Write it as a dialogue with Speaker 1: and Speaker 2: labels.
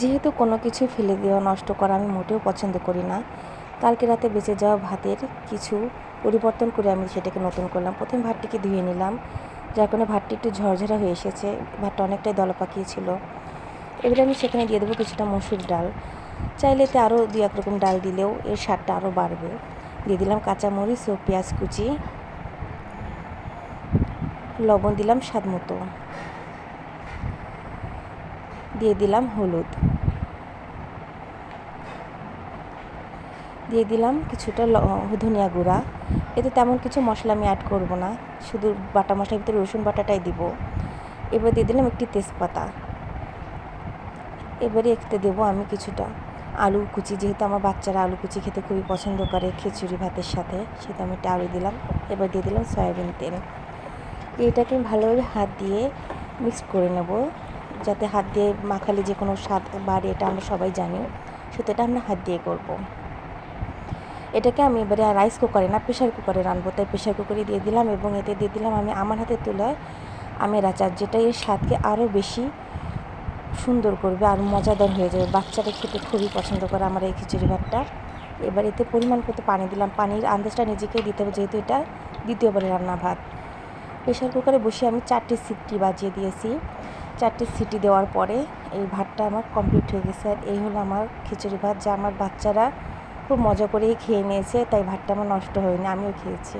Speaker 1: যেহেতু কোনো কিছু ফেলে দেওয়া নষ্ট করা আমি মোটেও পছন্দ করি না, কালকে রাতে বেঁচে যাওয়া ভাতের কিছু পরিবর্তন করে আমি সেটাকে নতুন করলাম। প্রথমে ভাতটিকে ধুয়ে নিলাম, যার কারণে ভাতটি একটু ঝরঝরা হয়ে এসেছে। ভাতটা অনেকটাই দলা পাকিয়েছিল। এবারে আমি সেখানে দিয়ে দেবো কিছুটা মসুর ডাল। চাইলে এতে আরও 2-1 রকম ডাল দিলেও এর স্বাদটা আরও বাড়বে। দিয়ে দিলাম কাঁচামরিচ ও পেঁয়াজ কুচি, লবণ দিলাম স্বাদ মতো, দিয়ে দিলাম হলুদ, দিয়ে দিলাম কিছুটা ধনিয়া গুঁড়া। এতে তেমন কিছু মশলা আমি অ্যাড করব না, শুধু বাটা মশলার ভিতরে রসুন বাটাটাই দিব। এবার দিয়ে দিলাম একটি তেজপাতা। এবারে এতে দেবো আমি কিছুটা আলু কুচি, যেহেতু আমার বাচ্চারা আলু কুচি খেতে খুবই পছন্দ করে খিচুড়ি ভাতের সাথে, সেটা আমি একটা আলু দিলাম। এবার দিয়ে দিলাম সয়াবিন তেল। এটাকে আমি ভালোভাবে হাত দিয়ে মিক্স করে নেব, যাতে হাত দিয়ে মাখালে যে কোনো স্বাদ বাড়ে, এটা আমরা সবাই জানি, শুধু এটা আমরা হাত দিয়ে করব। এটাকে আমি এবারে রাইস কুকারে না প্রেশার কুকারে রান্নবো, তাই প্রেশার কুকারে দিয়ে দিলাম এবং এতে দিয়ে দিলাম আমি আমার হাতে তোলা আমের আচার, যেটা এর স্বাদকে আরও বেশি সুন্দর করবে আর মজাদার হয়ে যাবে। বাচ্চারা খেতে খুবই পছন্দ করে আমার এই খিচুড়ি ভাতটা। এবার এতে পরিমাণ মতো পানি দিলাম, পানির আন্দাজটা নিজেকেই দিতে হবে, যেহেতু এটা দ্বিতীয়বারের রান্না ভাত। প্রেশার কুকারে বসে আমি 4টি সিটি বাজিয়ে দিয়েছি। 4টি সিটি দেওয়ার পরে এই ভাতটা আমার কমপ্লিট হয়ে গেছে। আর এই হলো আমার খিচুড়ি ভাত, যা আমার বাচ্চারা খুব মজা করেই খেয়ে নিয়েছে, তাই ভাতটা আমার নষ্ট হয়নি, আমিও খেয়েছি।